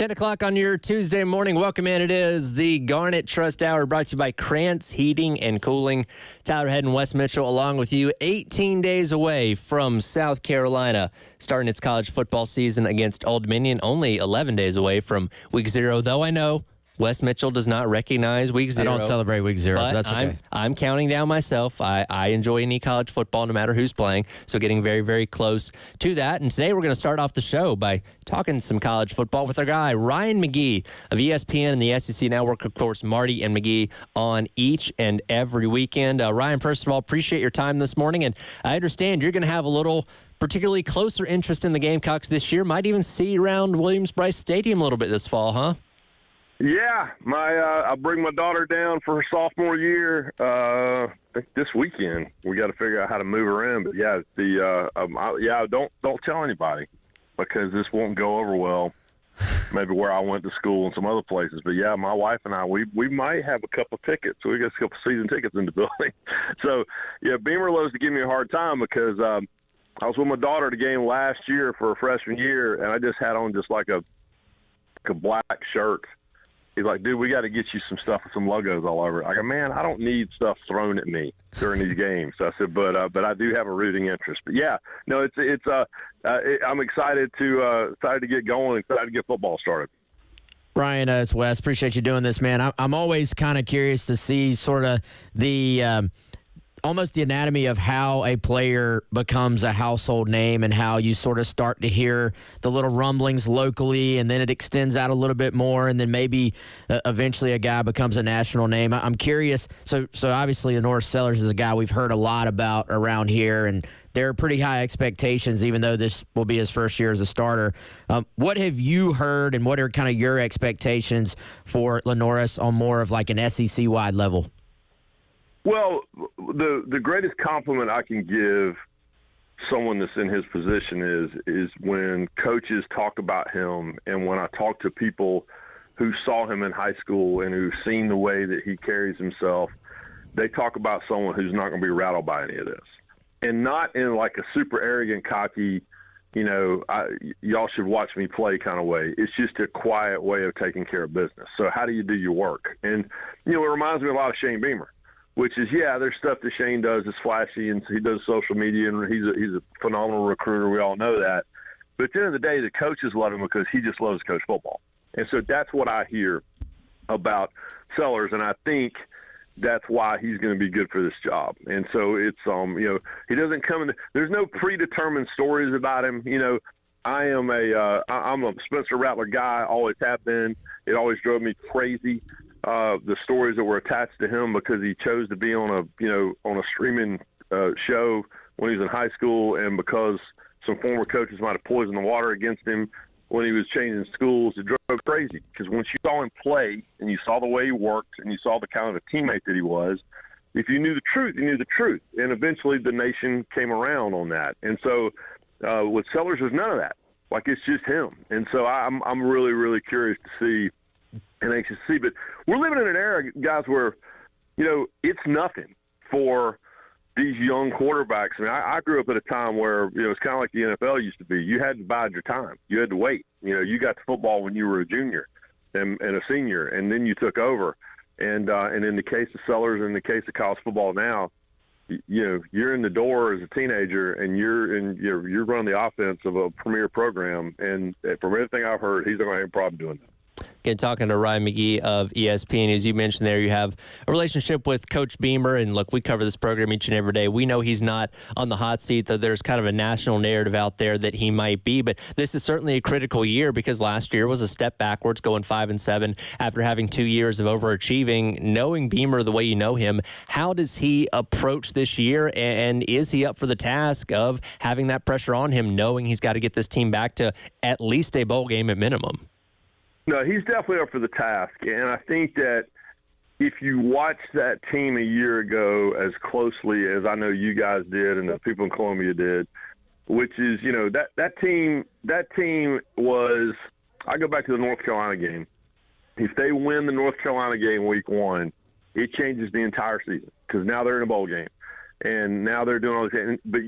10 o'clock on your Tuesday morning. Welcome in. It is the Garnet Trust Hour brought to you by Krantz Heating and Cooling. Tyler Head and Wes Mitchell along with you. 18 days away from South Carolina starting its college football season against Old Dominion. Only 11 days away from week 0, though I know Wes Mitchell does not recognize week 0. I don't celebrate week 0, but that's okay. I'm counting down myself. I enjoy any college football no matter who's playing, so getting very, very close to that. And today we're going to start off the show by talking some college football with our guy, Ryan McGee of ESPN and the SEC Network. Of course, Marty and McGee on each and every weekend. Ryan, first of all, appreciate your time this morning, and I understand you're going to have a little particularly closer interest in the Gamecocks this year. Might even see you around Williams-Brice Stadium a little bit this fall, huh? Yeah, I bring my daughter down for her sophomore year. I think this weekend we got to figure out how to move her in. But yeah, don't tell anybody because this won't go over well. Maybe where I went to school and some other places. But yeah, my wife and I, we might have a couple tickets. We got a couple season tickets in the building. So yeah, Beamer loves to give me a hard time because I was with my daughter at a game last year for her freshman year, and I just had on just like a black shirt. He's like, dude, we got to get you some stuff with some logos all over it. I go, man, I don't need stuff thrown at me during these games. So I said, but I do have a rooting interest. But yeah, no, I'm excited to get going, excited to get football started. Brian, it's Wes. Appreciate you doing this, man. I'm always kind of curious to see sort of the almost the anatomy of how a player becomes a household name and how you sort of start to hear the little rumblings locally and then it extends out a little bit more and then maybe eventually a guy becomes a national name. I'm curious. So obviously Norris Sellers is a guy we've heard a lot about around here, and there are pretty high expectations even though this will be his first year as a starter. What have you heard and what are kind of your expectations for Norris on more of like an SEC-wide level? Well, the greatest compliment I can give someone that's in his position is when coaches talk about him, and when I talk to people who saw him in high school and who've seen the way that he carries himself, they talk about someone who's not going to be rattled by any of this. And not in like a super arrogant, cocky, y'all should watch me play kind of way. It's just a quiet way of taking care of business. So how do you do your work? And, it reminds me a lot of Shane Beamer. Which is, there's stuff that Shane does that's flashy, and he does social media, and he's a phenomenal recruiter. We all know that. But at the end of the day, the coaches love him because he just loves to coach football. And so that's what I hear about Sellers, and I think that's why he's going to be good for this job. And so it's, he doesn't come in – there's no predetermined stories about him. I'm a Spencer Rattler guy, always have been. It always drove me crazy. The stories that were attached to him because he chose to be on a streaming show when he was in high school, and because some former coaches might have poisoned the water against him when he was changing schools, it drove crazy. Because once you saw him play and you saw the way he worked and you saw the kind of a teammate that he was, if you knew the truth, you knew the truth. And eventually the nation came around on that. And so with Sellers, there's none of that. Like, it's just him. And so I'm really, really curious to see and anxious to see. But we're living in an era, guys, where, it's nothing for these young quarterbacks. I mean, I grew up at a time where, it's kind of like the NFL used to be. You had to bide your time. You had to wait. You got to football when you were a junior and a senior, and then you took over. And in the case of Sellers, in the case of college football now, you're in the door as a teenager, and you're running the offense of a premier program. And from everything I've heard, he's not going to have a problem doing that. Again, talking to Ryan McGee of ESPN. As you mentioned there, you have a relationship with Coach Beamer. And look, we cover this program each and every day. We know he's not on the hot seat, though there's kind of a national narrative out there that he might be. But this is certainly a critical year because last year was a step backwards, going 5-7 after having 2 years of overachieving. Knowing Beamer the way you know him, how does he approach this year? And is he up for the task of having that pressure on him, knowing he's got to get this team back to at least a bowl game at minimum? No, he's definitely up for the task. And I think that if you watch that team a year ago as closely as I know you guys did and the people in Columbia did, which is, that team was – I go back to the North Carolina game. If they win the North Carolina game week 1, it changes the entire season because now they're in a bowl game. And now they're doing all this. But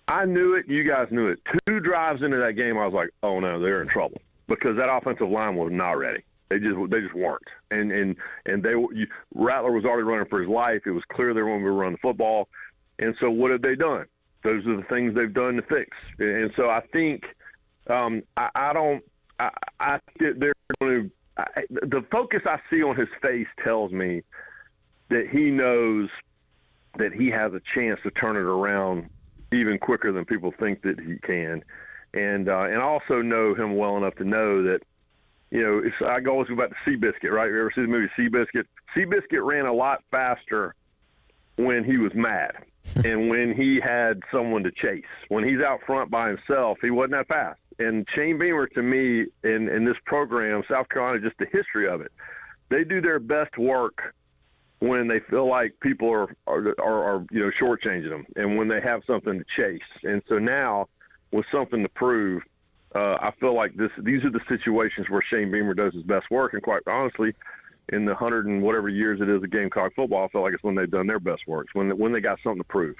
I knew it, you guys knew it. 2 drives into that game, I was like, oh, no, they're in trouble. because that offensive line was not ready. They just weren't. And Rattler was already running for his life. It was clear they were going to run the football. And so what have they done? Those are the things they've done to fix. And so I think they're going to. The focus I see on his face tells me that he knows that he has a chance to turn it around even quicker than people think that he can. And I also know him well enough to know that, I always go back to Seabiscuit, right? You ever see the movie Seabiscuit? Seabiscuit ran a lot faster when he was mad and when he had someone to chase. When he's out front by himself, he wasn't that fast. And Shane Beamer, to me, in this program, South Carolina, just the history of it, they do their best work when they feel like people are shortchanging them and when they have something to chase. And so now, with something to prove, I feel like these are the situations where Shane Beamer does his best work. And quite honestly, in the 100 and whatever years it is of Gamecock football, I feel like it's when they've done their best work, when they got something to prove.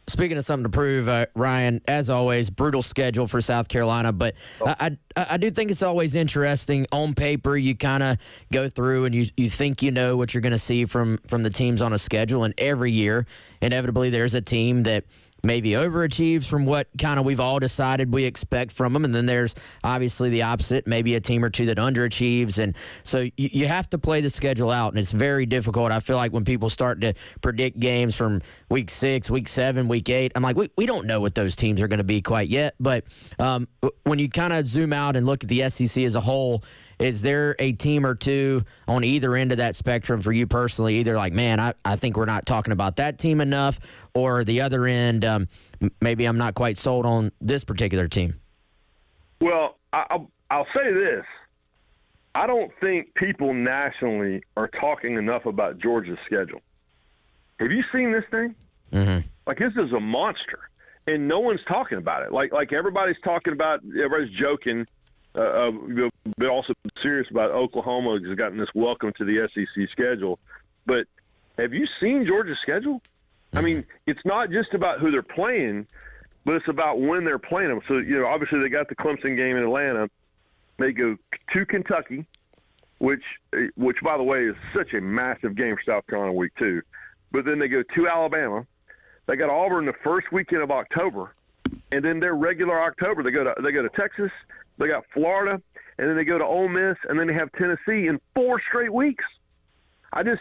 Speaking of something to prove, Ryan, as always, brutal schedule for South Carolina, but I do think it's always interesting. On paper, you kind of go through and you think you know what you're going to see from the teams on a schedule, and every year, inevitably, there's a team that maybe overachieves from what kind of we've all decided we expect from them, and then there's obviously the opposite, maybe a team or two that underachieves, and so you have to play the schedule out, and it's very difficult. I feel like when people start to predict games from week 6, week 7, week 8, I'm like, we don't know what those teams are going to be quite yet, but when you kind of zoom out and look at the SEC as a whole, is there a team or two on either end of that spectrum for you personally, either like, man, I think we're not talking about that team enough, or the other end, maybe I'm not quite sold on this particular team? Well, I'll say this. I don't think people nationally are talking enough about Georgia's schedule. Have you seen this thing? Mm-hmm. Like, this is a monster, and no one's talking about it. Like everybody's talking about, everybody's joking, but also serious about Oklahoma has gotten this welcome to the SEC schedule. But have you seen Georgia's schedule? I mean, it's not just about who they're playing, but it's about when they're playing them. So, obviously they got the Clemson game in Atlanta. They go to Kentucky, which by the way, is such a massive game for South Carolina week 2. But then they go to Alabama. They got Auburn the first weekend of October. And then their regular October, they go to Texas, they got Florida, and then they go to Ole Miss, and then they have Tennessee in 4 straight weeks. I don't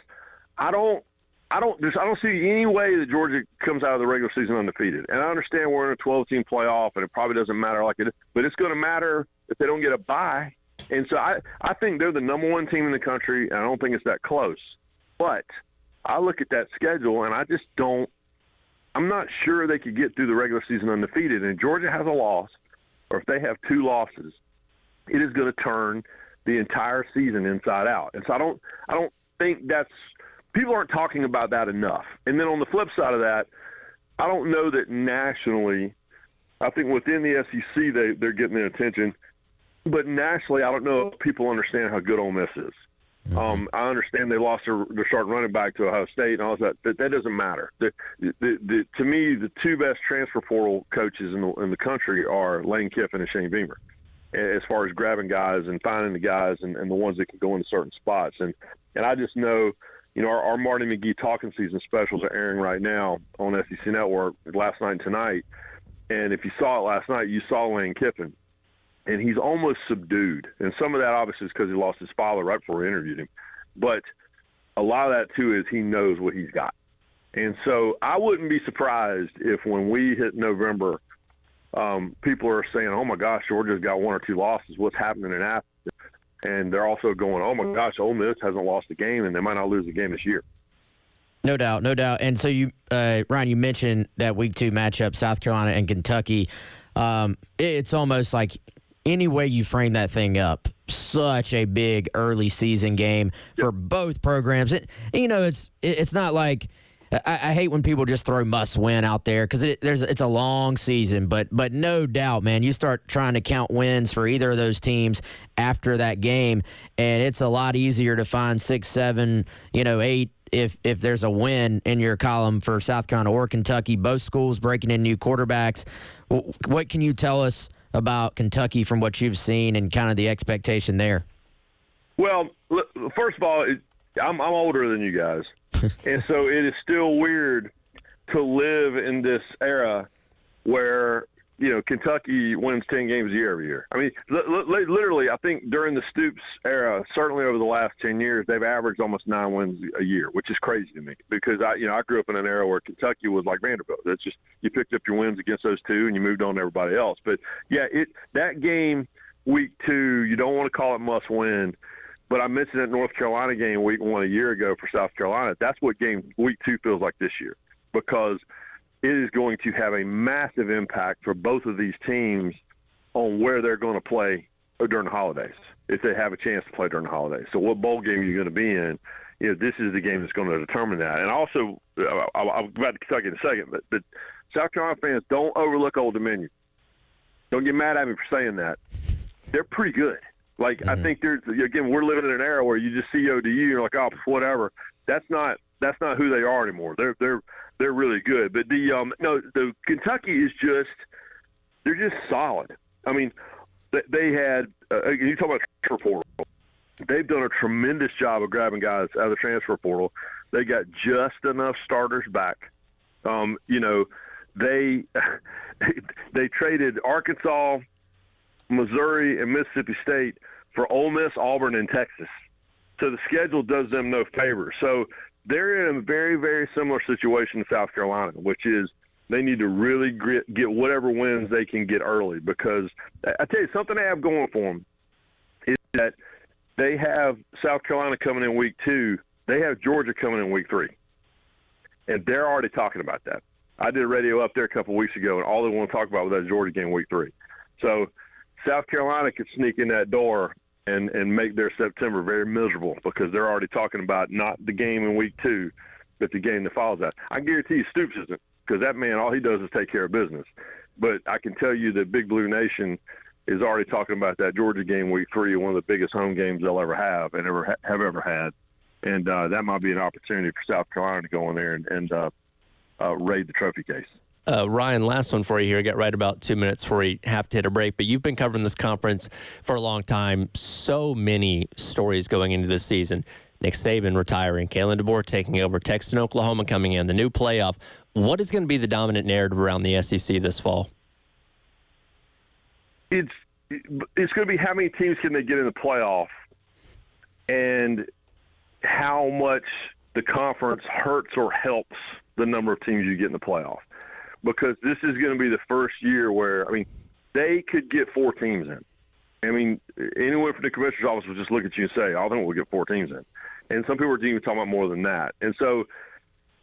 see any way that Georgia comes out of the regular season undefeated. And I understand we're in a 12-team playoff, and it probably doesn't matter like it is, but it's going to matter if they don't get a bye. And so I think they're the number 1 team in the country, and I don't think it's that close. But I look at that schedule, and I just don't – I'm not sure they could get through the regular season undefeated. And if Georgia has a loss, or if they have 2 losses, it is going to turn the entire season inside out. And so I don't think that's – people aren't talking about that enough. And then on the flip side of that, I don't know that nationally – I think within the SEC they're getting their attention. But nationally, I don't know if people understand how good Ole Miss is. I understand they lost their starting running back to Ohio State and all that. That doesn't matter. To me, the 2 best transfer portal coaches in the country are Lane Kiffin and Shane Beamer, as far as grabbing guys and finding the guys and the ones that can go into certain spots. And I just know, our Marty McGee Talking Season specials are airing right now on SEC Network last night and tonight. And if you saw it last night, you saw Lane Kiffin. And he's almost subdued. And some of that obviously is because he lost his father right before we interviewed him. But a lot of that, too, is he knows what he's got. And so I wouldn't be surprised if when we hit November, people are saying, oh, my gosh, Georgia's got 1 or 2 losses. What's happening in Athens? And they're also going, oh, my gosh, Ole Miss hasn't lost a game, and they might not lose a game this year. No doubt, no doubt. And so Ryan, you mentioned that week 2 matchup, South Carolina and Kentucky. It's almost like any way you frame that thing up, such a big early season game for both programs. It's not like I hate when people just throw must win out there because it's a long season. But no doubt, man, you start trying to count wins for either of those teams after that game, and it's a lot easier to find 6, 7, 8. If there's a win in your column for South Carolina or Kentucky, both schools breaking in new quarterbacks. What can you tell us about Kentucky from what you've seen and kind of the expectation there? Well, first of all, I'm older than you guys, and so it is still weird to live in this era where Kentucky wins 10 games a year every year. I mean, literally, I think during the Stoops era, certainly over the last 10 years, they've averaged almost 9 wins a year, which is crazy to me because I grew up in an era where Kentucky was like Vanderbilt. That's just you picked up your wins against those two and you moved on to everybody else. But yeah, that game week 2, you don't want to call it must win. But I mentioned that North Carolina game week 1 a year ago for South Carolina. That's what game week 2 feels like this year because it is going to have a massive impact for both of these teams on where they're going to play during the holidays, if they have a chance to play during the holidays. So what bowl game are you going to be in? This is the game that's going to determine that. And also, I'll go back to Kentucky in a second, but South Carolina fans, don't overlook Old Dominion. Don't get mad at me for saying that. They're pretty good. Like, I think again, we're living in an era where you just see ODU, you're like, oh, whatever. That's not who they are anymore. They're really good. But the Kentucky is they're just solid. I mean, they had you talk about transfer portal. They've done a tremendous job of grabbing guys out of the transfer portal. They got just enough starters back. They traded Arkansas, Missouri, and Mississippi State for Ole Miss, Auburn, and Texas. So the schedule does them no favor. So they're in a very, very similar situation to South Carolina, which is they need to really get whatever wins they can get early because I tell you, something they have going for them is that they have South Carolina coming in week 2. They have Georgia coming in week 3. And they're already talking about that. I did a radio up there a couple of weeks ago, and all they want to talk about was that Georgia game week 3. So South Carolina could sneak in that door and make their September very miserable because they're already talking about not the game in week 2, but the game that follows that. I guarantee you Stoops isn't because that man, all he does is take care of business. But I can tell you that Big Blue Nation is already talking about that Georgia game week 3, one of the biggest home games they'll ever have and have ever had. And that might be an opportunity for South Carolina to go in there and raid the trophy case. Ryan, last one for you here. I got right about 2 minutes before we have to hit a break, but you've been covering this conference for a long time. So many stories going into this season. Nick Saban retiring, Kalen DeBoer taking over, Texas and Oklahoma coming in, the new playoff. What is going to be the dominant narrative around the SEC this fall? It's going to be how many teams can they get in the playoff and how much the conference hurts or helps the number of teams you get in the playoff. Because this is going to be the first year where, they could get 4 teams in. Anyone from the commissioner's office will just look at you and say, I think we'll get 4 teams in. And some people are even talking about more than that. And so,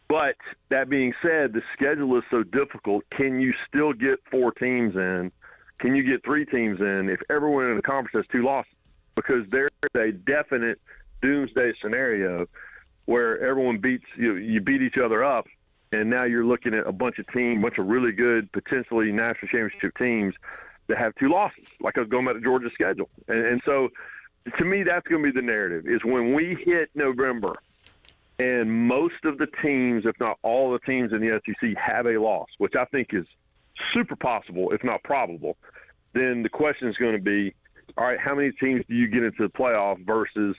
but that being said, the schedule is so difficult. Can you still get 4 teams in? Can you get 3 teams in if everyone in the conference has 2 losses? Because there's a definite doomsday scenario where everyone you beat each other up. And now you're looking at a bunch of really good, potentially national championship teams that have 2 losses, like I was going back to Georgia's schedule. And so, to me, that's going to be the narrative, is when we hit November and most of the teams, if not all the teams in the SEC, have a loss, which I think is super possible, if not probable, then the question is going to be, all right, how many teams do you get into the playoff versus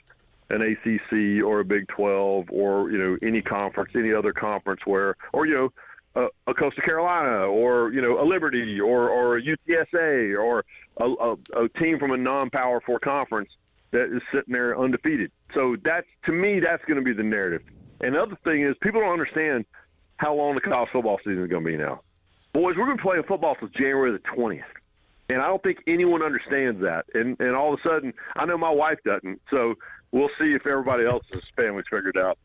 an ACC or a Big 12 or, any conference, any other conference or, a Coastal Carolina or, a Liberty or a UTSA or a team from a non-Power 4 conference that is sitting there undefeated. So to me, that's going to be the narrative. And the other thing is people don't understand how long the college football season is going to be now. Boys, we're going to be playing football till January the 20th. And I don't think anyone understands that. And all of a sudden, I know my wife doesn't. So we'll see if everybody else's family's figured out.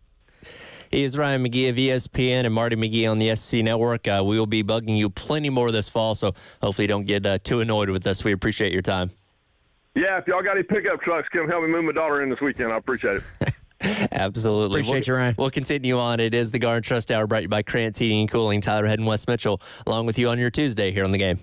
He is Ryan McGee of ESPN and Marty McGee on the SEC Network. We will be bugging you plenty more this fall, so hopefully you don't get too annoyed with us. We appreciate your time. Yeah, if y'all got any pickup trucks, come help me move my daughter in this weekend. I appreciate it. Absolutely. Appreciate you, Ryan. We'll continue on. It is the Garnet Trust Hour brought to you by Krantz Heating and Cooling. Tyler Head and Wes Mitchell along with you on your Tuesday here on The Game.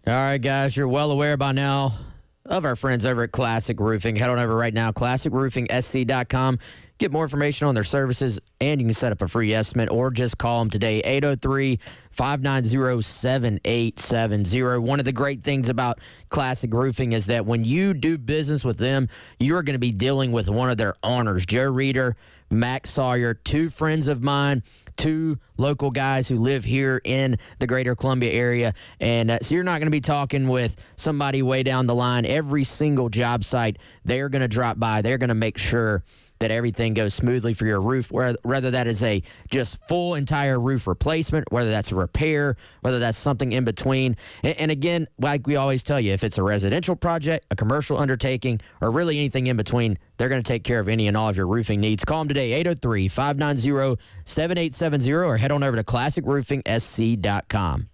All right, guys, you're well aware by now of our friends over at Classic Roofing. Head on over right now, classicroofingsc.com. Get more information on their services, and you can set up a free estimate or just call them today, 803-590-7870. One of the great things about Classic Roofing is that when you do business with them, you're going to be dealing with one of their owners, Joe Reeder, Max Sawyer, two friends of mine, two local guys who live here in the greater Columbia area. And so you're not going to be talking with somebody way down the line. Every single job site, they're going to drop by. They're going to make sure that everything goes smoothly for your roof, whether that is a just full entire roof replacement, whether that's a repair, whether that's something in between. And again, like we always tell you, if it's a residential project, a commercial undertaking, or really anything in between, they're going to take care of any and all of your roofing needs. Call them today, 803-590-7870, or head on over to classicroofingsc.com.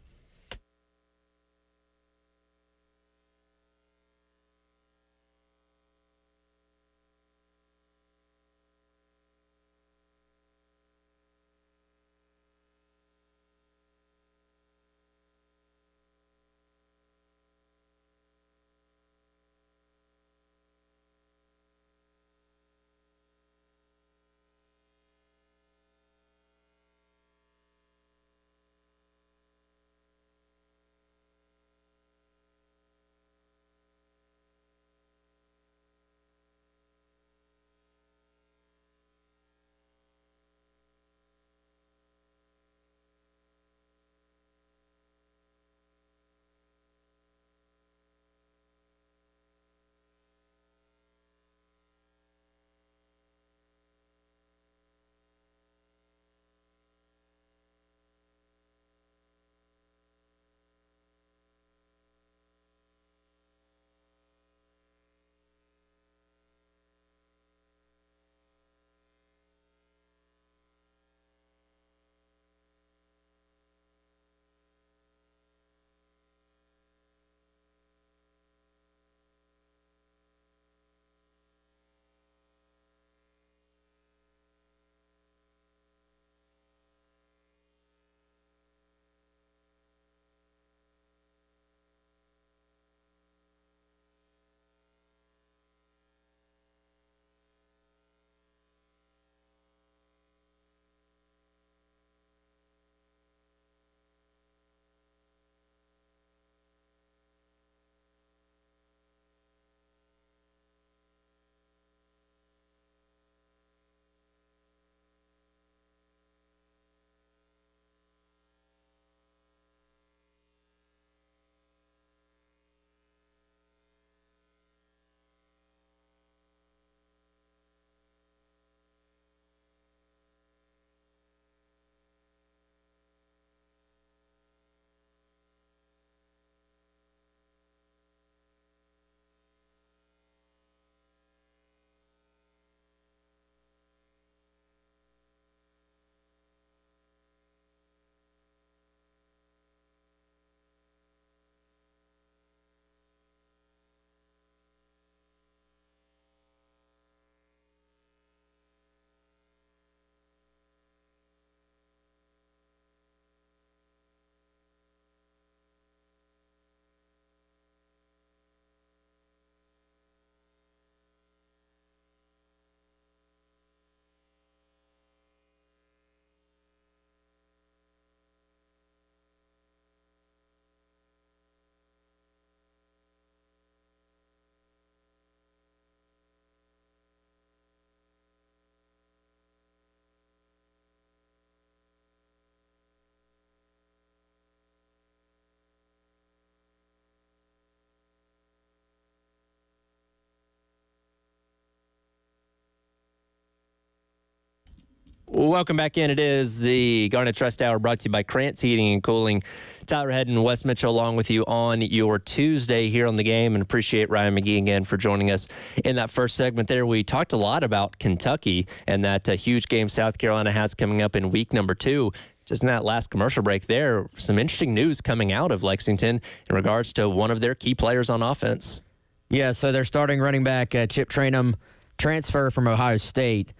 Welcome back in. It is the Garnet Trust Hour brought to you by Krantz Heating and Cooling. Tyler Head and Wes Mitchell along with you on your Tuesday here on the game, and appreciate Ryan McGee again for joining us in that first segment there. We talked a lot about Kentucky and that huge game South Carolina has coming up in week number 2. Just in that last commercial break there, some interesting news coming out of Lexington in regards to one of their key players on offense. Yeah, so they're starting running back Chip Trainum, transfer from Ohio State.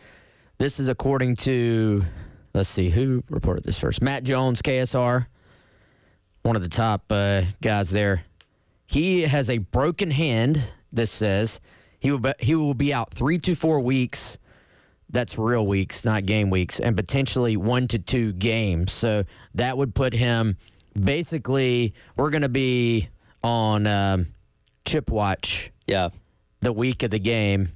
This is according to, let's see, who reported this first? Matt Jones, KSR, one of the top guys there he has a broken hand. This says he will be out 3 to 4 weeks. That's real weeks, not game weeks, and potentially 1 to 2 games. So that would put him basically. We're going to be on chip watch. Yeah, the week of the game,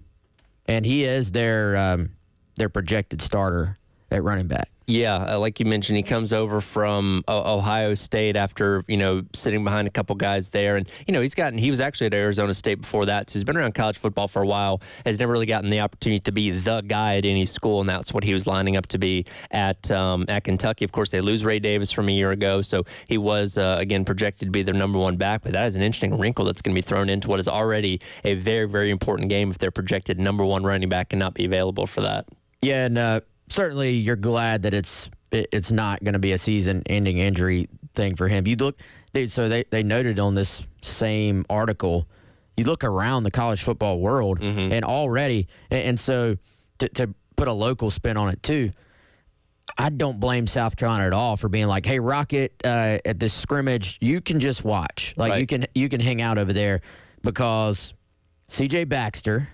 and he is their projected starter at running back. Yeah, like you mentioned, he comes over from Ohio State after, sitting behind a couple guys there. And, he was actually at Arizona State before that, so he's been around college football for a while, has never really gotten the opportunity to be the guy at any school, and that's what he was lining up to be at Kentucky. Of course, they lose Ray Davis from a year ago, so he was, again, projected to be their number one back. But that is an interesting wrinkle that's going to be thrown into what is already a very, very important game if their projected number one running back cannot be available for that. Yeah, and certainly you're glad that it's not going to be a season-ending injury thing for him. You look, dude, so they noted on this same article, you look around the college football world, and already, and so to put a local spin on it too, I don't blame South Carolina at all for being like, hey, Rocket, at this scrimmage, you can just watch. Like, right. you can hang out over there because C.J. Baxter,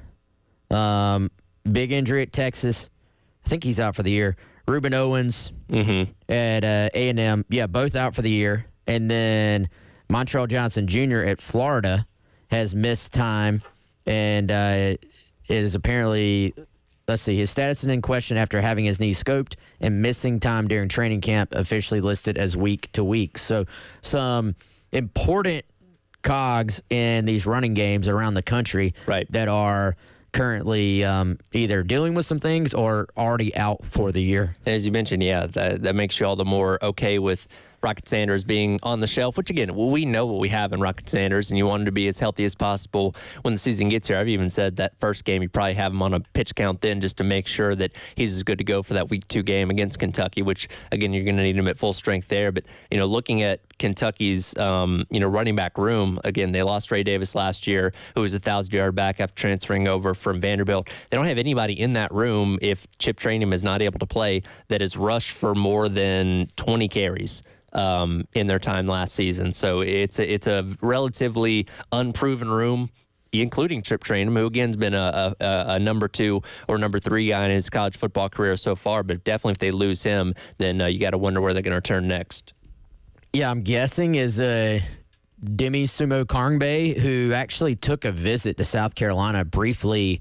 big injury at Texas, I think he's out for the year. Reuben Owens at A&M, both out for the year. And then Montrell Johnson Jr. at Florida has missed time and is apparently, his status is in question after having his knee scoped and missing time during training camp, officially listed as week to week. So some important cogs in these running games around the country that are currently either dealing with some things or already out for the year. And as you mentioned, that makes you all the more okay with Rocket Sanders being on the shelf, which, again, we know what we have in Rocket Sanders, and you want him to be as healthy as possible when the season gets here. I've even said that first game, you probably have him on a pitch count then just to make sure that he's as good to go for that Week 2 game against Kentucky, which, again, you're going to need him at full strength there. But, looking at Kentucky's, running back room, again, they lost Ray Davis last year, who was a 1,000-yard back after transferring over from Vanderbilt. They don't have anybody in that room, if Chip Trainum is not able to play, that has rushed for more than 20 carries in their time last season. So it's a relatively unproven room, including Chip Trainum, who again has been a number 2 or number 3 guy in his college football career so far. But definitely if they lose him, then you got to wonder where they're going to return next. Yeah, I'm guessing is Demi Sumo Karngbe, who actually took a visit to South Carolina briefly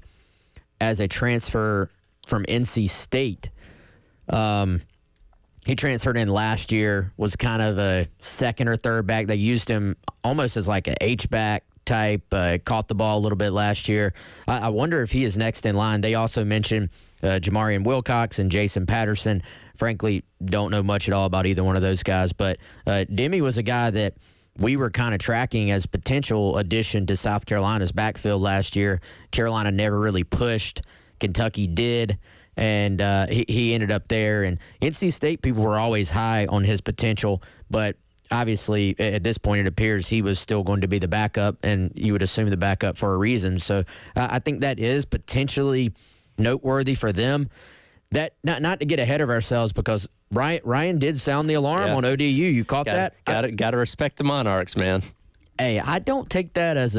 as a transfer from NC State. He transferred in last year, was kind of a second or third back. They used him almost as like an H-back type, caught the ball a little bit last year. I wonder if he is next in line. They also mentioned Jamarian Wilcox and Jason Patterson. Frankly, don't know much at all about either one of those guys. But Demi was a guy that we were kind of tracking as potential addition to South Carolina's backfield last year. Carolina never really pushed. Kentucky did. And he ended up there. And NC State people were always high on his potential, but obviously at this point it appears he was still going to be the backup, and you would assume the backup for a reason. So I think that is potentially noteworthy for them. That not to get ahead of ourselves, because Ryan did sound the alarm on ODU. You caught that? Got to respect the Monarchs, man. Hey, I don't take that as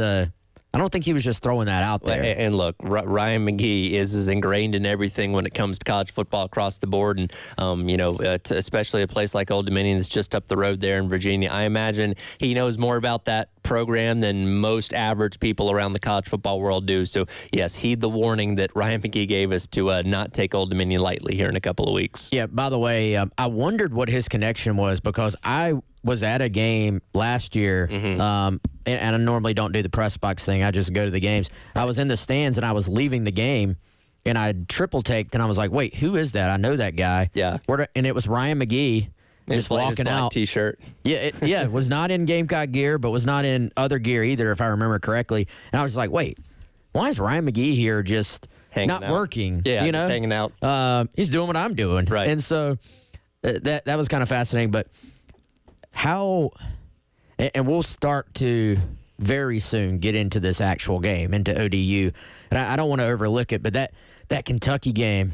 I don't think he was just throwing that out there. And look, Ryan McGee is as ingrained in everything when it comes to college football across the board. And, especially a place like Old Dominion that's just up the road there in Virginia. I imagine he knows more about that program than most average people around the college football world do. So, yes, heed the warning that Ryan McGee gave us to not take Old Dominion lightly here in a couple of weeks. Yeah, by the way, I wondered what his connection was, because I was at a game last year, and I normally don't do the press box thing. I just go to the games. I was in the stands, and I was leaving the game, and I triple-taked, and I was like, wait, who is that? I know that guy. Yeah. And it was Ryan McGee just walking out. T-shirt. Yeah, it was not in Gamecock gear, but was not in other gear either, if I remember correctly. And I was like, wait, why is Ryan McGee here just not working? Yeah, just hanging out. He's doing what I'm doing. Right. And so that was kind of fascinating, but and we'll start to very soon get into this actual game, into ODU. And I don't want to overlook it, but that Kentucky game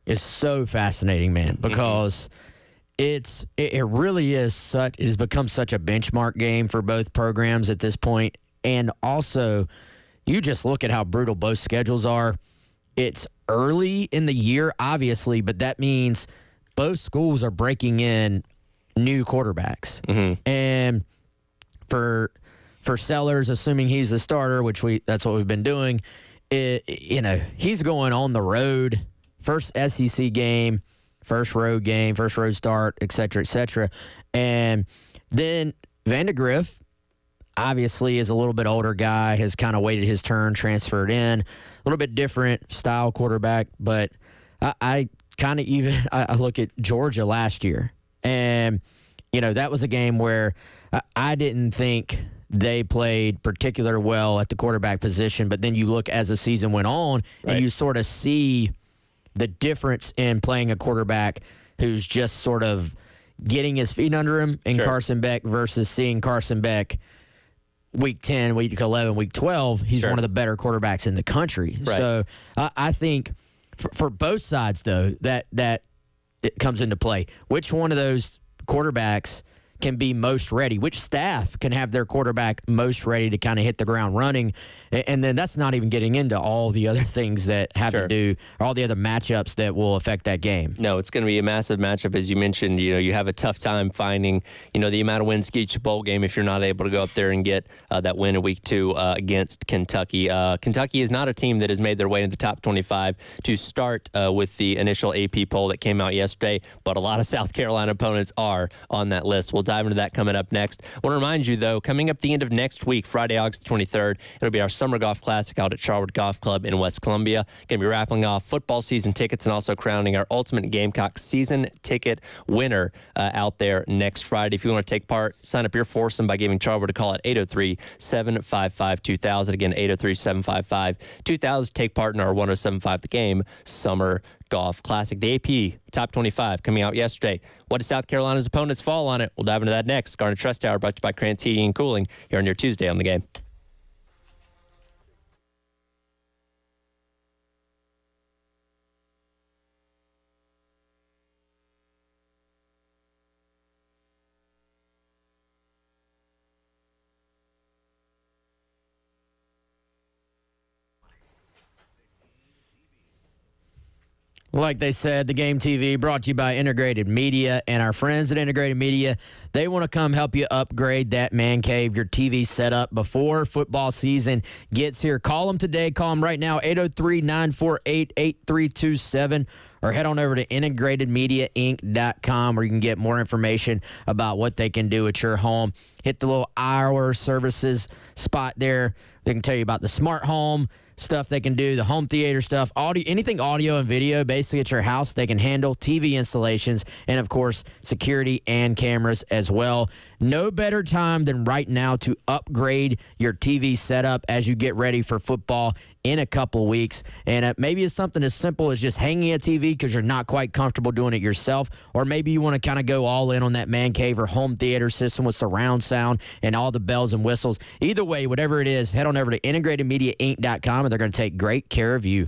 is so fascinating, man, because it really is it has become such a benchmark game for both programs at this point. And also, you just look at how brutal both schedules are. It's early in the year, obviously, but that means both schools are breaking in new quarterbacks. And for Sellers, assuming he's the starter, which that's what we've been doing, he's going on the road, first SEC game, first road game, first road start, et cetera, et cetera. And then Vandegrift, obviously, is a little bit older guy, has kind of waited his turn, transferred in, a little bit different style quarterback. But I kind of I look at Georgia last year, and, that was a game where I didn't think they played particularly well at the quarterback position. But then you look as the season went on, and you sort of see the difference in playing a quarterback who's just sort of getting his feet under him in Carson Beck versus seeing Carson Beck week 10, week 11, week 12. He's one of the better quarterbacks in the country. So I think for both sides, though, that it comes into play. Which one of those quarterbacks can be most ready? Which staff can have their quarterback most ready to kind of hit the ground running? And then that's not even getting into all the other things that have to do, or all the other matchups that will affect that game. No, it's going to be a massive matchup. As you mentioned, you have a tough time finding, the amount of wins to get each bowl game if you're not able to go up there and get that win in week 2 against Kentucky. Kentucky is not a team that has made their way into the top 25 to start with the initial AP poll that came out yesterday, but a lot of South Carolina opponents are on that list. We'll dive into that coming up next. I want to remind you, though, coming up the end of next week, Friday, August 23rd, it'll be our Summer Golf Classic out at Charwood Golf Club in West Columbia. Going to be raffling off football season tickets and also crowning our Ultimate Gamecock season ticket winner out there next Friday. If you want to take part, sign up your foursome by giving Charwood a call at 803-755-2000. Again, 803-755-2000. Take part in our 107.5 The Game Summer Golf Classic. The AP Top 25 coming out yesterday. What does South Carolina's opponents fall on it? We'll dive into that next. Garnet Trust Tower brought to you by Krantz Heating and Cooling here on your Tuesday on The Game. Like they said, the Game TV brought to you by Integrated Media, and our friends at Integrated Media, they want to come help you upgrade that man cave, your TV setup before football season gets here. Call them today. Call them right now, 803-948-8327, or head on over to integratedmediainc.com where you can get more information about what they can do at your home. Hit the little hour services spot there. They can tell you about the smart home stuff they can do, the home theater stuff, audio, anything audio and video basically at your house they can handle, TV installations, and of course security and cameras as well. No better time than right now to upgrade your TV setup as you get ready for football in a couple weeks. And maybe it's something as simple as just hanging a TV because you're not quite comfortable doing it yourself, or maybe you want to kind of go all in on that man cave or home theater system with surround sound and all the bells and whistles. Either way, whatever it is, head on over to integratedmediainc.com and they're going to take great care of you.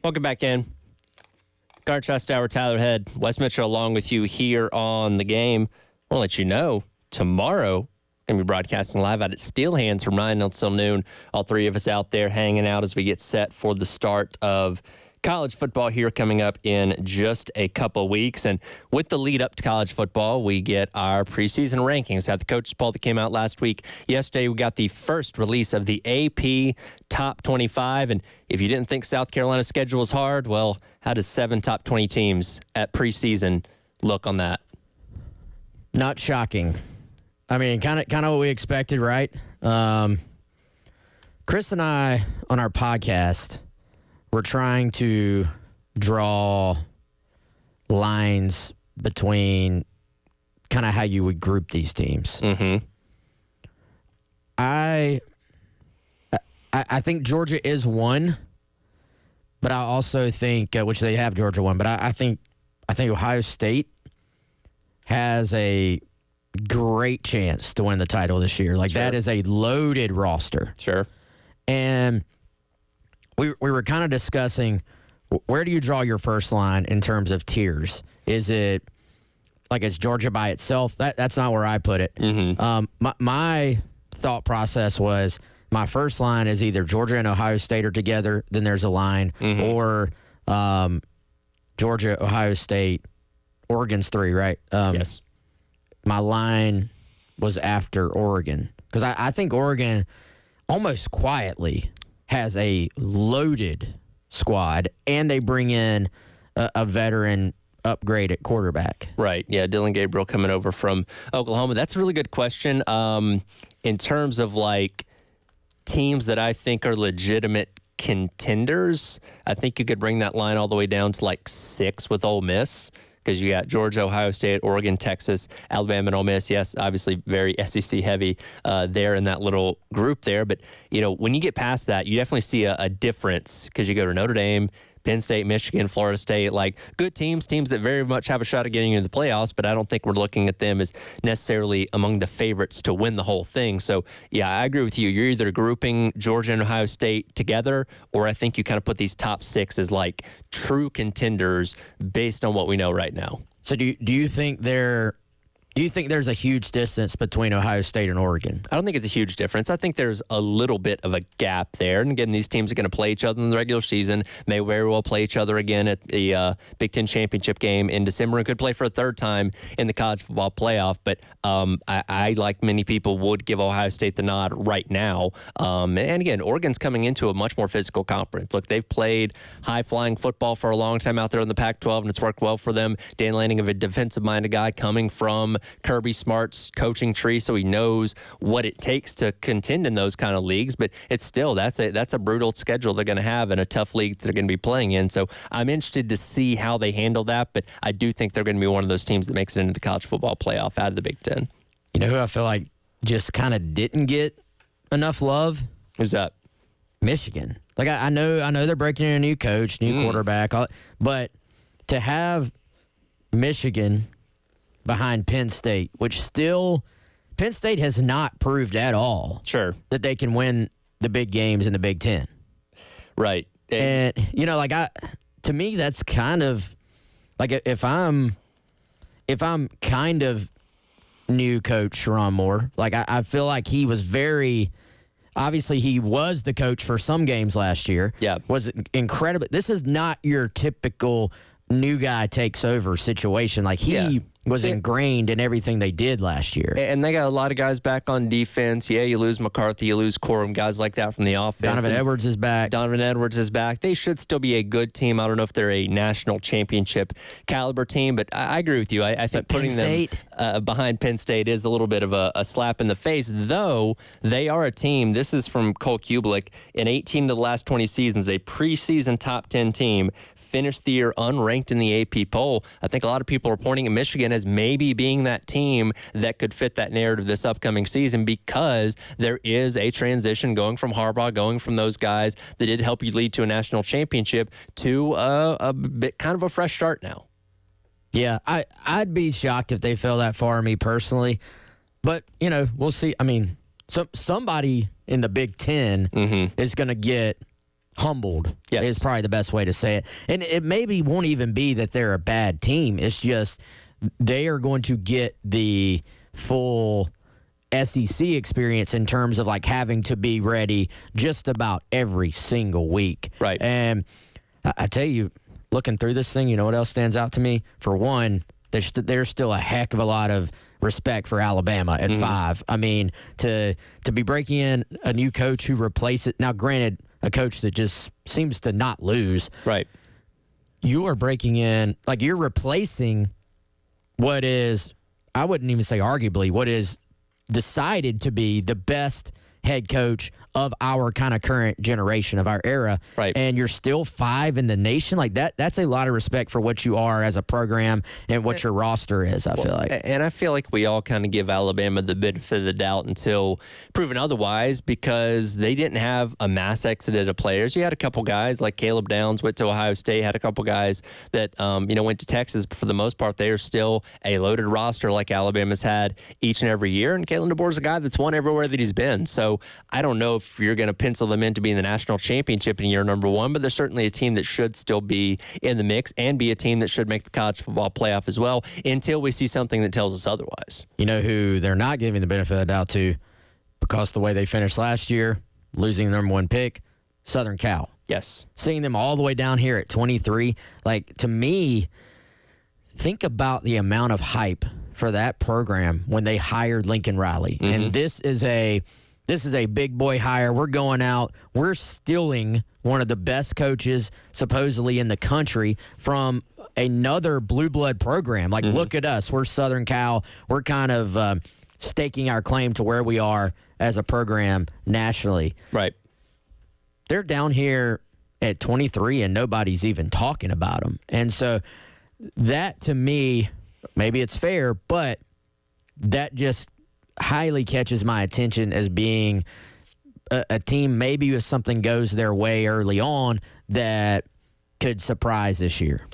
Welcome back in. Garnet Trust Hour, Tyler Head, Wes Mitchell along with you here on the game. I want to let you know, tomorrow, going to be broadcasting live out at Steel Hands from 9 until noon. All three of us out there hanging out as we get set for the start of college football here coming up in just a couple weeks. And with the lead up to college football, we get our preseason rankings. Had the coaches poll that came out last week. Yesterday, we got the first release of the AP Top 25. And if you didn't think South Carolina's schedule was hard, well, how does 7 top 20 teams at preseason look on that? Not shocking. I mean, kind of what we expected, right? Chris and I, on our podcast, we're trying to draw lines between kind of how you would group these teams. Mm-hmm. I think Georgia is one, but I also think, which they have Georgia one, but I think Ohio State has a great chance to win the title this year. Like, that is a loaded roster. Sure. And we were kind of discussing, where do you draw your first line in terms of tiers? Is it like it's Georgia by itself? That's not where I put it. Mm-hmm. My thought process was, my first line is either Georgia and Ohio State are together, then there's a line, mm-hmm. or Georgia, Ohio State, Oregon's 3, right? Yes. My line was after Oregon, because I think Oregon almost quietly has a loaded squad, and they bring in a veteran upgrade at quarterback. Right. Yeah, Dylan Gabriel coming over from Oklahoma. That's a really good question. In terms of like teams that I think are legitimate contenders, I think you could bring that line all the way down to like 6 with Ole Miss, because you got Georgia, Ohio State, Oregon, Texas, Alabama, and Ole Miss. Yes, obviously very SEC heavy there in that little group there. But, you know, when you get past that, you definitely see a difference, because you go to Notre Dame, Penn State, Michigan, Florida State, like good teams that very much have a shot at getting into the playoffs, but I don't think we're looking at them as necessarily among the favorites to win the whole thing. So, yeah, I agree with you. You're either grouping Georgia and Ohio State together, or I think you kind of put these top 6 as like true contenders based on what we know right now. So do you think there's a huge distance between Ohio State and Oregon? I don't think it's a huge difference. I think there's a little bit of a gap there. And again, these teams are going to play each other in the regular season, may very well play each other again at the Big Ten championship game in December, and could play for a third time in the college football playoff. But I, like many people, would give Ohio State the nod right now. And again, Oregon's coming into a much more physical conference. Look, they've played high-flying football for a long time out there in the Pac-12, and it's worked well for them. Dan Lanning, a defensive-minded guy coming from Kirby Smart's coaching tree, so he knows what it takes to contend in those kind of leagues. But it's still, that's a brutal schedule they're going to have, and a tough league they're going to be playing in. So I'm interested to see how they handle that, but I do think they're going to be one of those teams that makes it into the college football playoff out of the Big Ten. You know who I feel like just kind of didn't get enough love? Who's that? Michigan. Like, I know they're breaking in a new coach, new quarterback, but to have Michigan behind Penn State, which still, Penn State has not proved at all that they can win the big games in the Big Ten. Right. And, you know, like, to me, that's kind of, like, if I'm kind of new coach Sharon Moore, like, I feel like he was very, obviously he was the coach for some games last year. Yeah. Was incredible. This is not your typical new guy takes over situation. Like, he was ingrained in everything they did last year. And they got a lot of guys back on defense. Yeah, you lose McCarthy, you lose Corum, guys like that from the offense. Donovan Edwards is back. They should still be a good team. I don't know if they're a national championship caliber team, but I agree with you. I think putting them behind Penn State is a little bit of a slap in the face, though they are a team. This is from Cole Kublik. In 18 of the last 20 seasons, a preseason top 10 team finished the year unranked in the AP poll. I think a lot of people are pointing at Michigan as maybe being that team that could fit that narrative this upcoming season, because there is a transition going from Harbaugh, going from those guys that did help you lead to a national championship, to a bit kind of a fresh start now. Yeah, I'd be shocked if they fell that far, me personally. But, you know, we'll see. I mean, somebody in the Big Ten is going to get humbled Yes. is probably the best way to say it. And it maybe won't even be that they're a bad team. It's just they are going to get the full SEC experience in terms of like having to be ready just about every single week. Right. And I tell you, looking through this thing, you know what else stands out to me? For one, there's still a heck of a lot of respect for Alabama at 5. I mean, to be breaking in a new coach who replaces now, granted, a coach that just seems to not lose. Right. You are breaking in, like you're replacing what is, I wouldn't even say arguably, what is decided to be the best head coach of our kind of current generation, of our era. Right. And you're still 5 in the nation. Like that's a lot of respect for what you are as a program and what your roster is, I feel like. And I feel like we all kind of give Alabama the benefit of the doubt until proven otherwise, because they didn't have a mass exodus of players. You had a couple guys like Caleb Downs went to Ohio State, had a couple guys that went to Texas, but for the most part they are still a loaded roster like Alabama's had each and every year. And Kalen DeBoer's a guy that's won everywhere that he's been. So I don't know if you're going to pencil them in to be in the national championship in year number 1, but they're certainly a team that should still be in the mix and be a team that should make the college football playoff as well, until we see something that tells us otherwise. You know who they're not giving the benefit of the doubt to, because the way they finished last year, losing the number 1 pick, Southern Cal. Yes. Seeing them all the way down here at 23, like, to me, think about the amount of hype for that program when they hired Lincoln Riley. And this is a big boy hire. We're going out. We're stealing one of the best coaches supposedly in the country from another blue blood program. Like, look at us. We're Southern Cal. We're kind of staking our claim to where we are as a program nationally. Right. They're down here at 23 and nobody's even talking about them. And so that, to me, maybe it's fair, but that just highly catches my attention as being a team maybe if something goes their way early on that could surprise this year.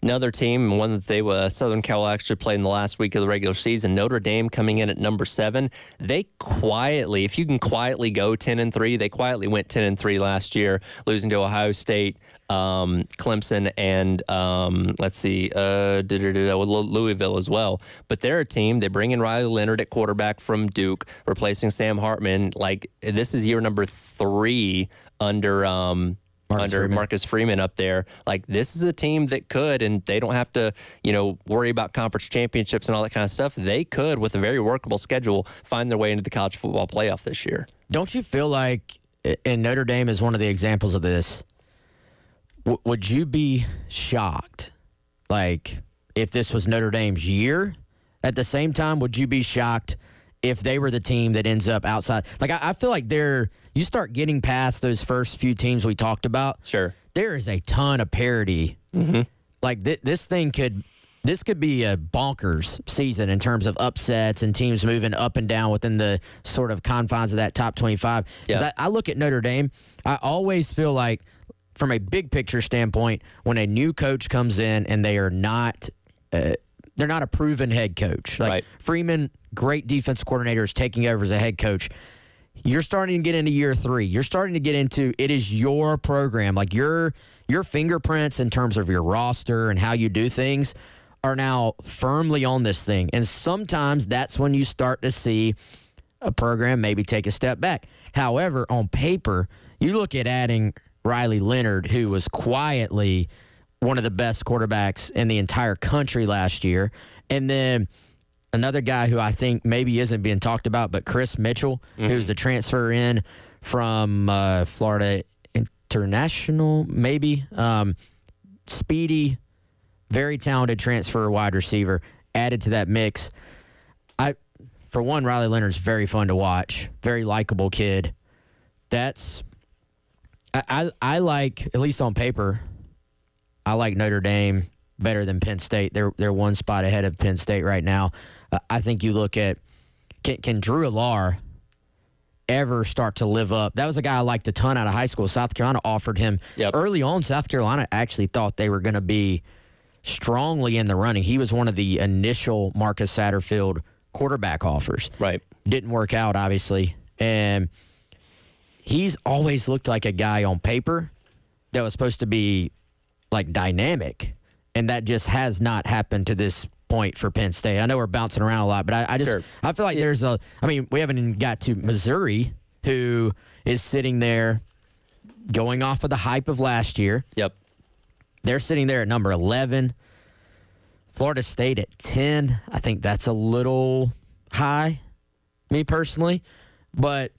Another team, one that Southern Cal actually played in the last week of the regular season, Notre Dame, coming in at number 7. They quietly, if you can quietly go 10-3, they quietly went 10-3 last year, losing to Ohio State, Clemson, and Louisville as well. But they're a team. They bring in Riley Leonard at quarterback from Duke, replacing Sam Hartman. Like, this is year number 3 under Marcus Freeman up there. Like, this is a team that could, and they don't have to, worry about conference championships and all that kind of stuff. They could, with a very workable schedule, find their way into the college football playoff this year. Don't you feel like, and Notre Dame is one of the examples of this, would you be shocked, like, if this was Notre Dame's year? At the same time, would you be shocked if they were the team that ends up outside? Like, I feel like you start getting past those first few teams we talked about. Sure. There is a ton of parity. Like, this could be a bonkers season in terms of upsets and teams moving up and down within the sort of confines of that top 25. Because I look at Notre Dame, I always feel like, from a big picture standpoint, when a new coach comes in and they are not they're not a proven head coach. Like, right. Freeman, great defense coordinator, is taking over as a head coach. You're starting to get into year 3. You're starting to get into, it is your program. Like, your fingerprints in terms of your roster and how you do things are now firmly on this thing. And sometimes that's when you start to see a program maybe take a step back. However, on paper, you look at adding Riley Leonard, who was quietly one of the best quarterbacks in the entire country last year. And then another guy who I think maybe isn't being talked about, but Chris Mitchell, who's a transfer in from Florida International, maybe. Speedy, very talented transfer wide receiver, added to that mix. For one, Riley Leonard's very fun to watch, very likable kid. I like, at least on paper, I like Notre Dame better than Penn State. They're one spot ahead of Penn State right now. I think you look at, can Drew Allar ever start to live up? That was a guy I liked a ton out of high school. South Carolina offered him. Yep. Early on, South Carolina actually thought they were going to be strongly in the running. He was one of the initial Marcus Satterfield quarterback offers. Right. Didn't work out, obviously. And he's always looked like a guy on paper that was supposed to be like dynamic, and that just has not happened to this point for Penn State. I know we're bouncing around a lot, but I just I feel like there's we haven't even got to Missouri, who is sitting there going off of the hype of last year. Yep. They're sitting there at number 11. Florida State at 10. I think that's a little high, me personally. But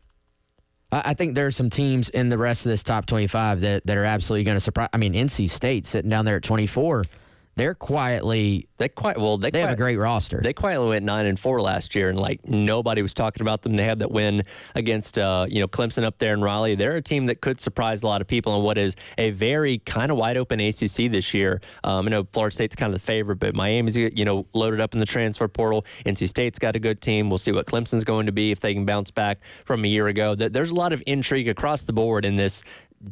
I think there are some teams in the rest of this top 25 that are absolutely going to surprise. I mean, NC State sitting down there at 24. They're quietly they have a great roster. They quietly went 9-4 last year, and like nobody was talking about them. They had that win against Clemson up there in Raleigh. They're a team that could surprise a lot of people in what is a very kind of wide open ACC this year. I know Florida State's kind of the favorite, but Miami's loaded up in the transfer portal. NC State's got a good team. We'll see what Clemson's going to be if they can bounce back from a year ago. There's a lot of intrigue across the board in this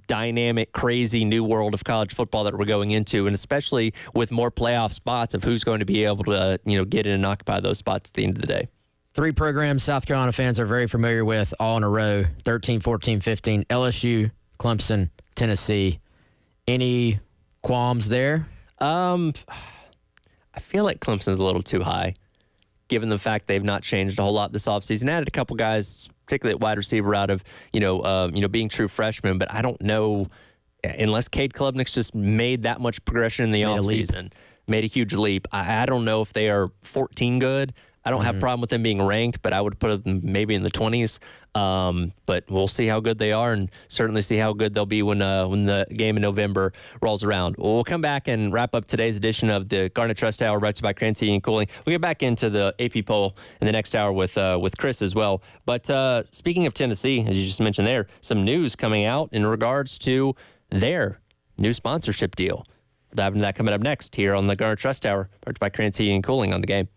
dynamic, crazy new world of college football that we're going into, and especially with more playoff spots of who's going to be able to get in and occupy those spots at the end of the day. 3 programs South Carolina fans are very familiar with all in a row: 13, 14, 15. LSU, Clemson, Tennessee. Any qualms there? I feel like Clemson's a little too high, given the fact they've not changed a whole lot this offseason. Added a couple guys, particularly at wide receiver, out of being true freshmen. But I don't know, unless Cade Klubnik's just made that much progression in the offseason, made a huge leap. I don't know if they are 14 good. I don't have a problem with them being ranked, but I would put them maybe in the 20s. But we'll see how good they are, and certainly see how good they'll be when the game in November rolls around. We'll come back and wrap up today's edition of the Garnet Trust Hour, brought to you by Crane Heating and Cooling. We'll get back into the AP poll in the next hour with Chris as well. But speaking of Tennessee, as you just mentioned there, some news coming out in regards to their new sponsorship deal. We'll dive into that coming up next here on the Garnet Trust Hour, brought to you by Crane Heating and Cooling on the game.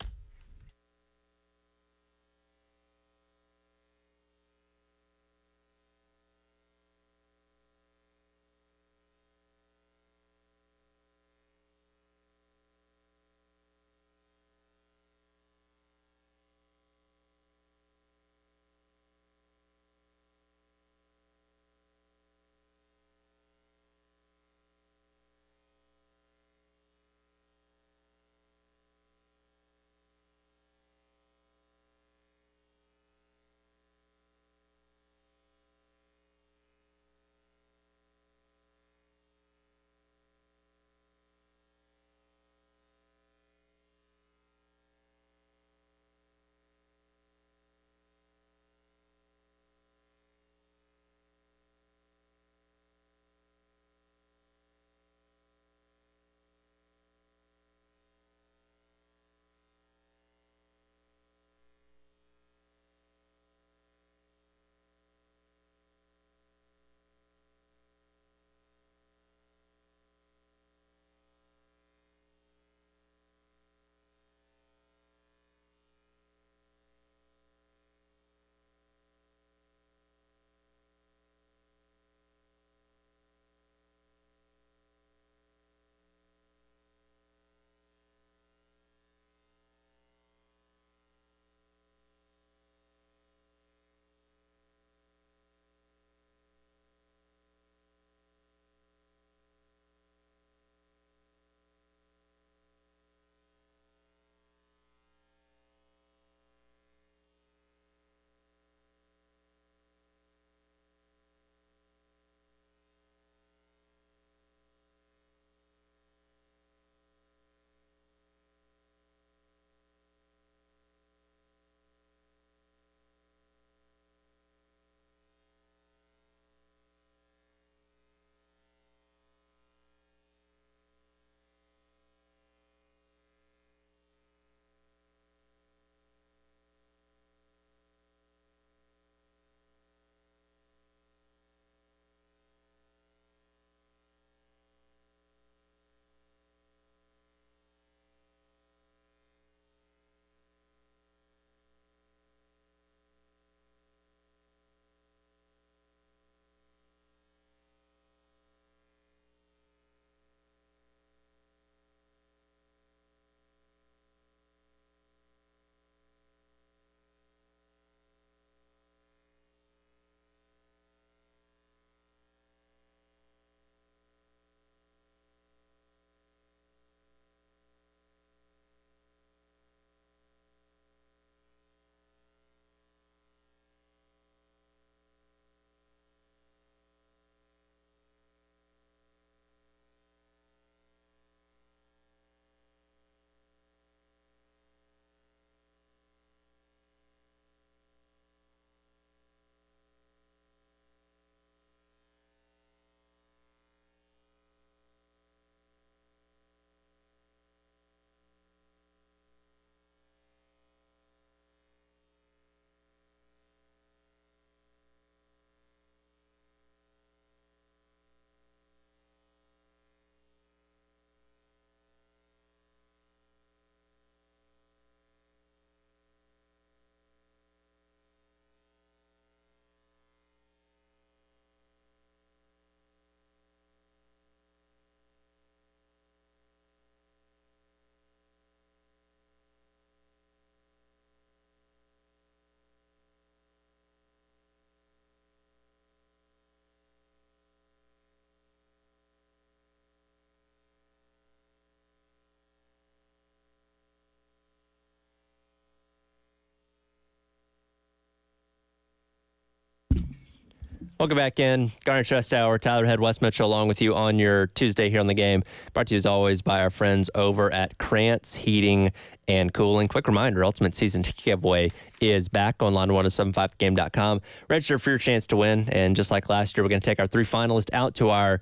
Welcome back in. Garnet Trust Hour, Tyler Head, Wes Mitchell, along with you on your Tuesday here on the game. Brought to you as always by our friends over at Krantz Heating and Cooling. Quick reminder, Ultimate Season Ticket Giveaway is back online at 1075thegame.com. Register for your chance to win. And just like last year, we're going to take our 3 finalists out to our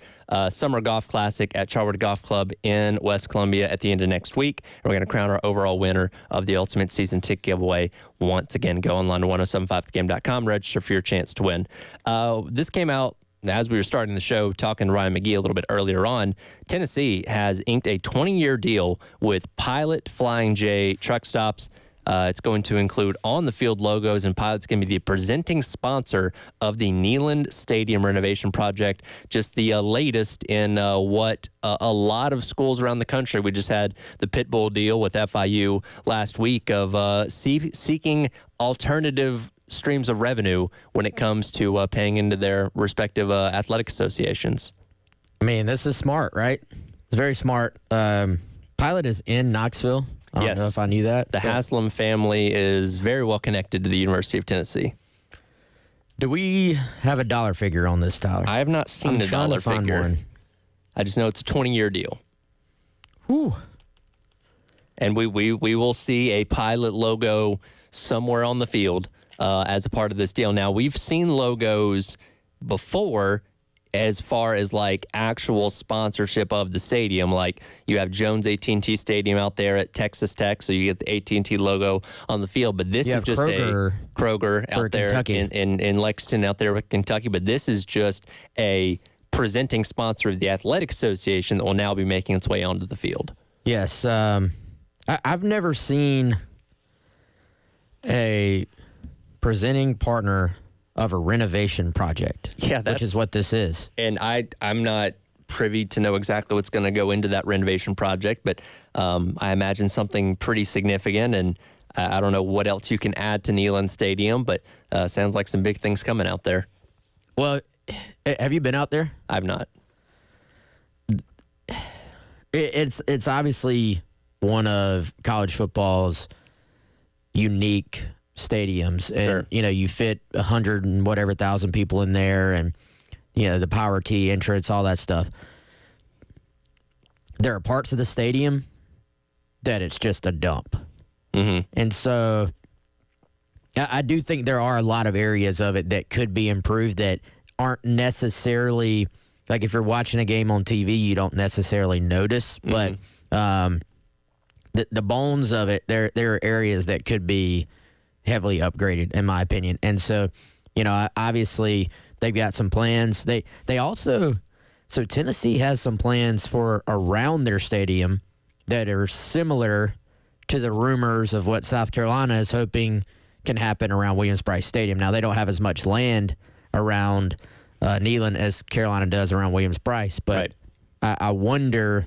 Summer Golf Classic at Charwood Golf Club in West Columbia at the end of next week. And we're going to crown our overall winner of the Ultimate Season Ticket Giveaway. Once again, go online to 1075thegame.com. Register for your chance to win. This came out as we were starting the show, talking to Ryan McGee a little bit earlier on. Tennessee has inked a 20-year deal with Pilot Flying J Truck Stops. It's going to include on-the-field logos, and Pilot's going to be the presenting sponsor of the Neyland Stadium renovation project. Just the latest in what a lot of schools around the country. We just had the Pitbull deal with FIU last week of seeking alternative streams of revenue when it comes to paying into their respective athletic associations. I mean, this is smart, right? It's very smart. Pilot is in Knoxville. I don't know if I knew that. The Haslam family is very well connected to the University of Tennessee. Do we have a dollar figure on this, Tyler? I have not seen a dollar figure. One. I just know it's a 20-year deal. Whew. And we will see a Pilot logo somewhere on the field as a part of this deal. Now, we've seen logos before as far as like actual sponsorship of the stadium. Like you have Jones AT&T Stadium out there at Texas Tech, so you get the AT&T logo on the field. But this is just Kroger out there in Lexington out there with Kentucky. But this is just a presenting sponsor of the Athletic Association that will now be making its way onto the field. Yes. I've never seen a presenting partner of a renovation project, which is what this is. And I'm not privy to know exactly what's going to go into that renovation project, but I imagine something pretty significant, and I don't know what else you can add to Neyland Stadium, but sounds like some big things coming out there. Well, have you been out there? I've not. It's obviously one of college football's unique stadiums, and you fit 100 and whatever thousand people in there, and the Power T entrance, all that stuff. There are parts of the stadium that it's just a dump, and so I do think there are a lot of areas of it that could be improved that aren't necessarily like if you're watching a game on TV, you don't necessarily notice, but the bones of it, there are areas that could be heavily upgraded, in my opinion. And so, obviously they've got some plans. They also, so Tennessee has some plans for around their stadium that are similar to the rumors of what South Carolina is hoping can happen around Williams-Brice Stadium. Now, they don't have as much land around Neyland as Carolina does around Williams-Brice, but I wonder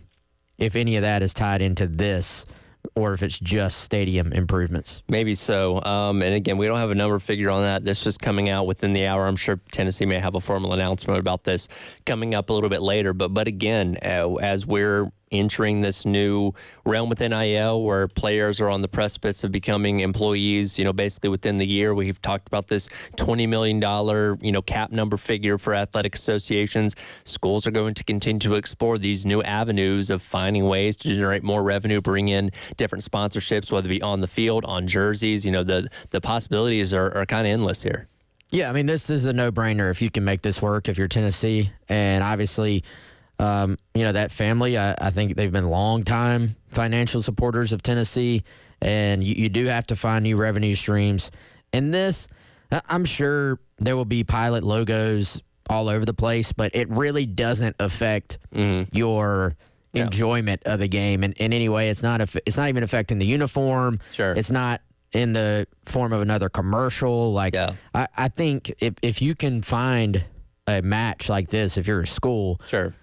if any of that is tied into this, or if it's just stadium improvements. Maybe so. And again, we don't have a number figure on that. This is coming out within the hour. I'm sure Tennessee may have a formal announcement about this coming up a little bit later. But again, as we're entering this new realm with NIL where players are on the precipice of becoming employees, basically within the year. We've talked about this $20 million, cap number figure for athletic associations. Schools are going to continue to explore these new avenues of finding ways to generate more revenue, bring in different sponsorships, whether it be on the field, on jerseys. The possibilities are kind of endless here. Yeah, I mean, this is a no-brainer if you can make this work, if you're Tennessee. And obviously, that family, I think they've been long-time financial supporters of Tennessee, and you do have to find new revenue streams. And this, I'm sure there will be Pilot logos all over the place, but it really doesn't affect your enjoyment of the game in any way. It's not even affecting the uniform. Sure. It's not in the form of another commercial. I think if you can find a match like this, if you're a school, sure,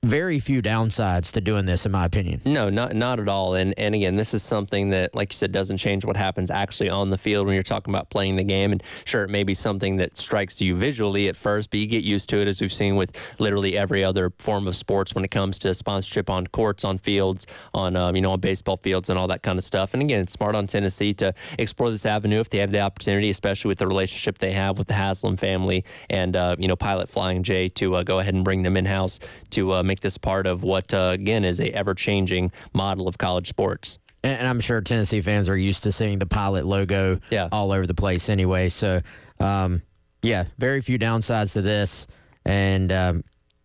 very few downsides to doing this, in my opinion. No, not at all. And again, this is something that, like you said, doesn't change what happens actually on the field when you're talking about playing the game. And sure, it may be something that strikes you visually at first, but you get used to it, as we've seen with literally every other form of sports when it comes to sponsorship on courts, on fields, on on baseball fields and all that kind of stuff. And again, it's smart on Tennessee to explore this avenue if they have the opportunity, especially with the relationship they have with the Haslam family and Pilot Flying J, to go ahead and bring them in-house to make this part of what, again, is a ever-changing model of college sports. And I'm sure Tennessee fans are used to seeing the Pilot logo all over the place anyway. So, very few downsides to this. And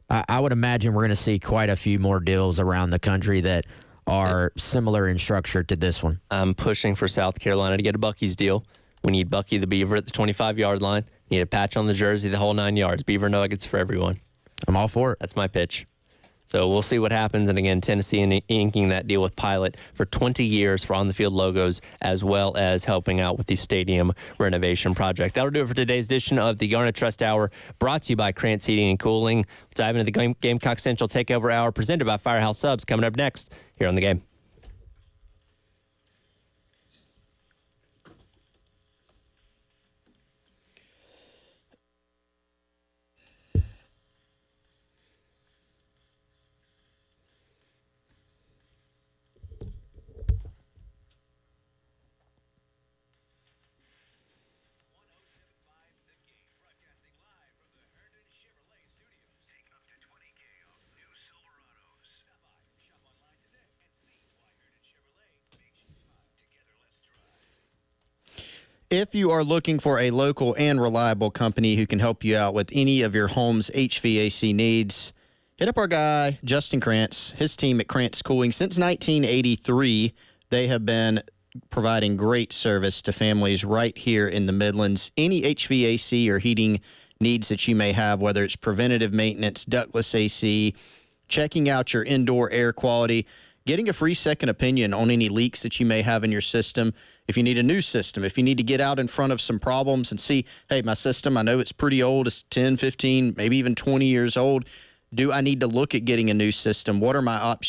I would imagine we're going to see quite a few more deals around the country that are similar in structure to this one. I'm pushing for South Carolina to get a Buc-ee's deal. We need Bucky the Beaver at the 25-yard line. Need a patch on the jersey, the whole 9 yards. Beaver Nuggets for everyone. I'm all for it. That's my pitch. So we'll see what happens. And again, Tennessee inking that deal with Pilot for 20 years for on-the-field logos, as well as helping out with the stadium renovation project. That'll do it for today's edition of the Garnet Trust Hour, brought to you by Krantz Heating and Cooling. We'll dive into the Gamecock Central Takeover Hour, presented by Firehouse Subs, coming up next here on The Game. If you are looking for a local and reliable company who can help you out with any of your home's HVAC needs, hit up our guy, Justin Krantz, his team at Krantz Cooling. Since 1983, they have been providing great service to families right here in the Midlands. Any HVAC or heating needs that you may have, whether it's preventative maintenance, ductless AC, checking out your indoor air quality, getting a free second opinion on any leaks that you may have in your system. If you need a new system, if you need to get out in front of some problems and see, hey, my system, I know it's pretty old, it's 10, 15, maybe even 20 years old. Do I need to look at getting a new system? What are my options?